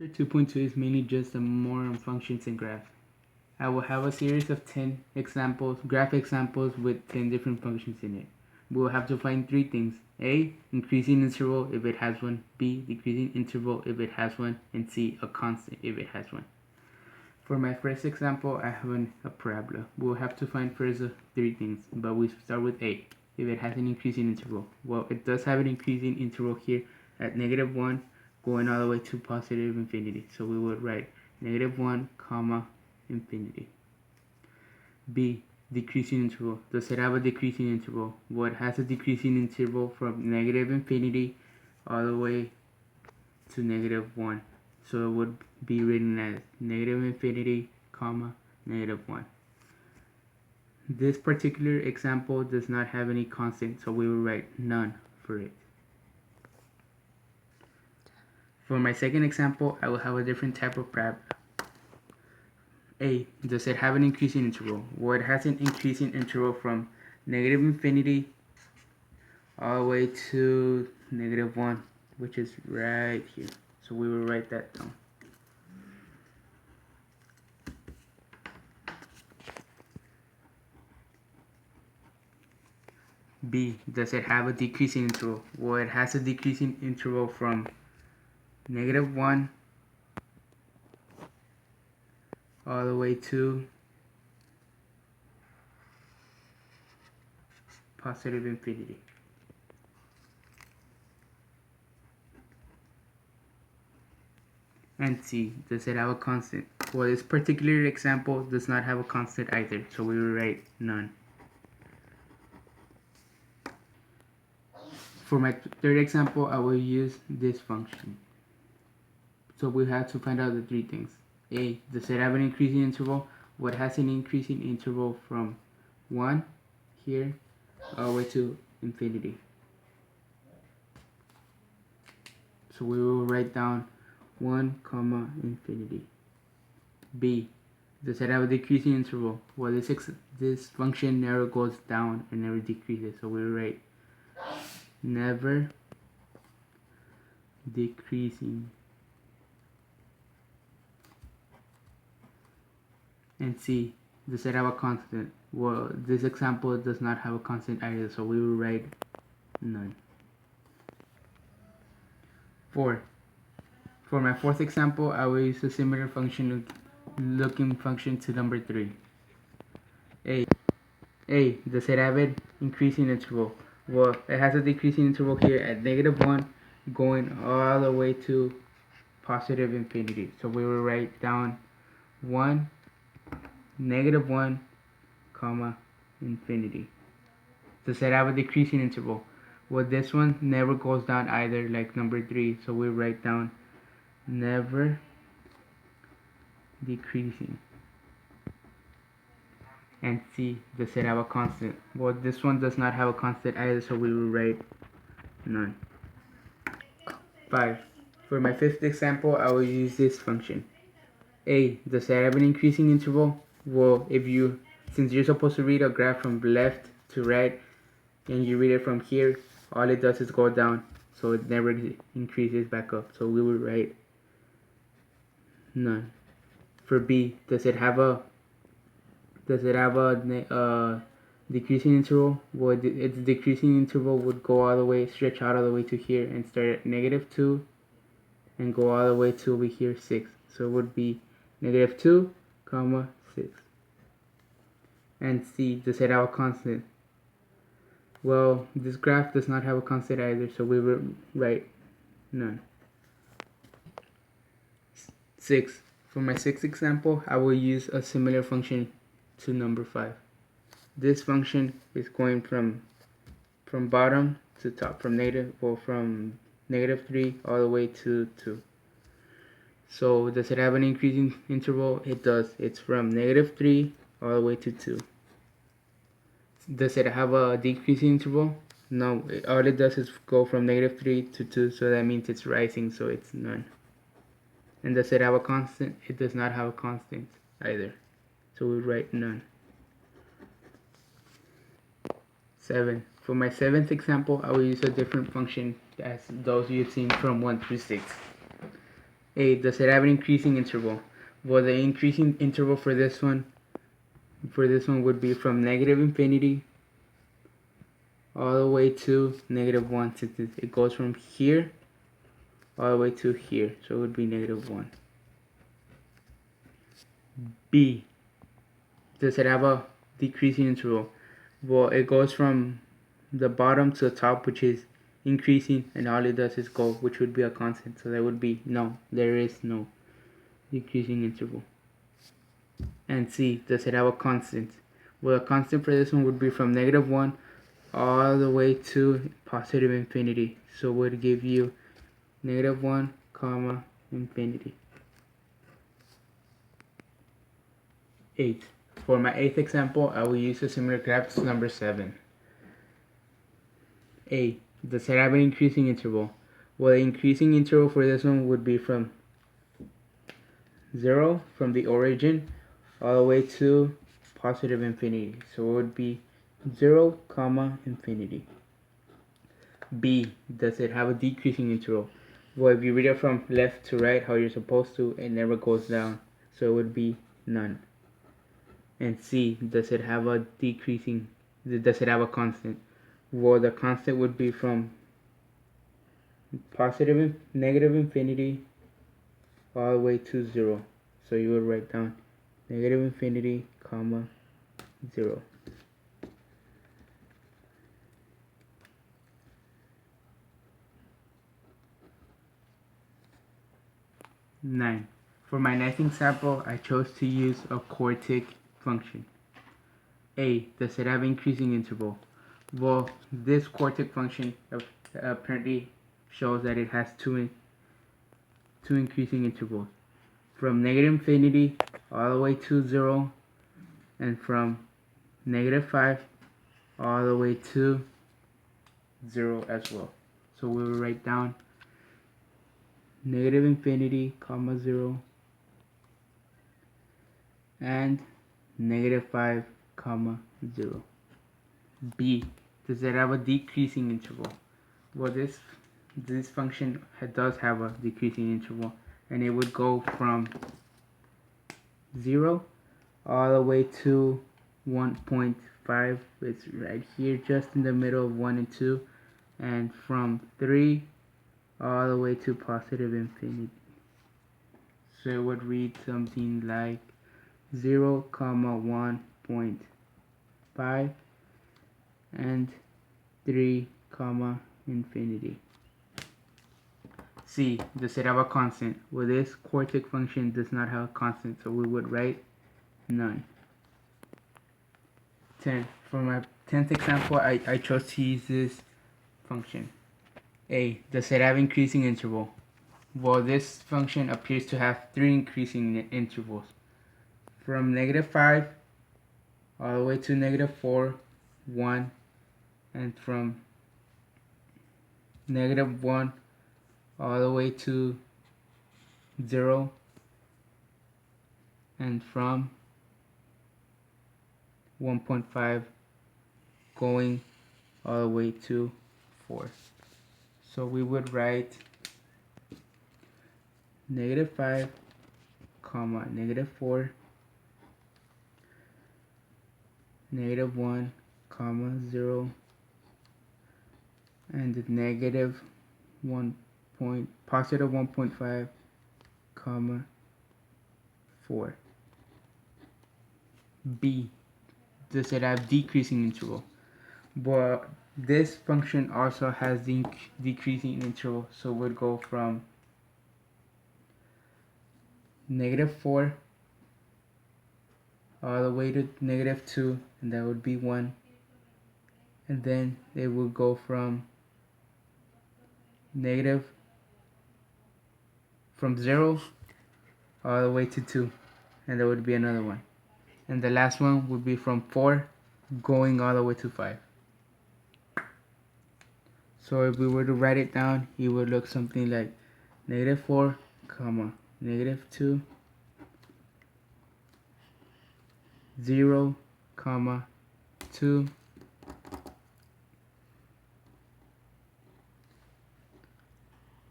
2.2 is mainly just more on functions and graphs. I will have a series of 10 examples, graph examples with 10 different functions in it. We will have to find three things. A, increasing interval if it has one. B, decreasing interval if it has one. And C, a constant if it has one. For my first example, I have a parabola. We will have to find first three things, but we start with A, if it has an increasing interval. Well, it does have an increasing interval here at -1 going all the way to positive infinity. So we would write -1 comma infinity. B, decreasing interval. Does it have a decreasing interval? Well, it has a decreasing interval from negative infinity all the way to -1. So it would be written as negative infinity comma -1. This particular example does not have any constant, so we will write none for it. For my second example, I will have a different type of parabola. A, does it have an increasing interval? Well, it has an increasing interval from negative infinity all the way to -1, which is right here. So we will write that down. B, does it have a decreasing interval? Well, it has a decreasing interval from -1 all the way to positive infinity. And C, does it have a constant? Well, this particular example does not have a constant either, so we will write none. For my third example, I will use this function. So we have to find out the three things. A, does it have an increasing interval? What has an increasing interval from 1 here all the way to infinity? So we will write down 1 comma infinity. B, does it have a decreasing interval? Well, this function never goes down and never decreases, so we will write never decreasing. And C, does it have a constant? Well, this example does not have a constant either, so we will write none. 4. For my fourth example, I will use a similar function looking function to number 3. A, does it have an increasing interval? Well, it has a decreasing interval here at -1 going all the way to positive infinity. So we will write down 1, -1, comma, infinity. Does it have a decreasing interval? Well, this one never goes down either, like number 3. So we write down never decreasing. And C, does it have a constant? Well, this one does not have a constant either, so we will write none. 5. For my fifth example, I will use this function. A, does it have an increasing interval? Well, since you're supposed to read a graph from left to right, and you read it from here, all it does is go down, so it never increases back up. So we will write none. For B, does it have a decreasing interval? Well, its decreasing interval would go all the way, stretch out all the way to here and start at -2 and go all the way to over here 6. So it would be -2 comma 6. And C, does it have a constant? Well, this graph does not have a constant either, so we will write none. 6. For my sixth example, I will use a similar function to number 5. This function is going from bottom to top, from -3 all the way to 2. So does it have an increasing interval? It does. It's from -3 all the way to 2. Does it have a decreasing interval? No, all it does is go from -3 to 2, so that means it's rising, so it's none. And does it have a constant? It does not have a constant either, so we write none. 7. For my seventh example, I will use a different function as those you've seen from 1 through 6. A, does it have an increasing interval? Well, the increasing interval for this one would be from negative infinity all the way to -1, since it goes from here all the way to here, so it would be -1. B, does it have a decreasing interval? Well, it goes from the bottom to the top, which is increasing, and all it does is go, which would be a constant, so that would be no, there is no decreasing interval. And C, does it have a constant? Well, a constant for this one would be from -1 all the way to positive infinity, so it would give you -1 comma infinity. 8. For my 8th example, I will use a similar graph to number 7. A, does it have an increasing interval? Well, the increasing interval for this one would be from 0, from the origin, all the way to positive infinity, so it would be 0 comma infinity. B, does it have a decreasing interval? Well, if you read it from left to right how you're supposed to, it never goes down, so it would be none. And C, does it have a constant? Well, the constant would be from negative infinity all the way to 0, so you would write down negative infinity comma 0. 9. For my next example, I chose to use a quartic function. A, does it have increasing interval? Well, this quartic function apparently shows that it has two increasing intervals, from negative infinity all the way to 0, and from -5 all the way to 0 as well. So we will write down negative infinity comma 0 and -5 comma 0. B, does it have a decreasing interval? Well, this function does have a decreasing interval, and it would go from 0 all the way to 1.5. It's right here just in the middle of 1 and 2, and from 3 all the way to positive infinity. So it would read something like 0 comma 1.5 and 3 comma infinity. C, does it have a constant? Well, this quartic function does not have a constant, so we would write none. 10. For my 10th example, I chose to use this function. A, does it have increasing interval? Well, this function appears to have 3 increasing intervals, from -5 all the way to -4, 1, and from -1 all the way to 0, and from 1.5 going all the way to 4. So we would write -5 comma -4, -1 comma 0, and positive 1.5 comma 4. B, does it have decreasing interval? But this function also has the decreasing interval, so it would go from -4 all the way to -2, and that would be 1, and then it would go from 0 all the way to 2, and that would be another 1, and the last one would be from 4 going all the way to 5. So if we were to write it down, it would look something like -4 comma -2, 0 comma 2,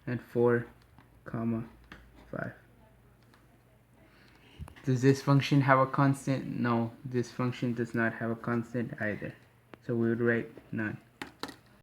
and 4 comma 5. Does this function have a constant? No, this function does not have a constant either. So we would write none.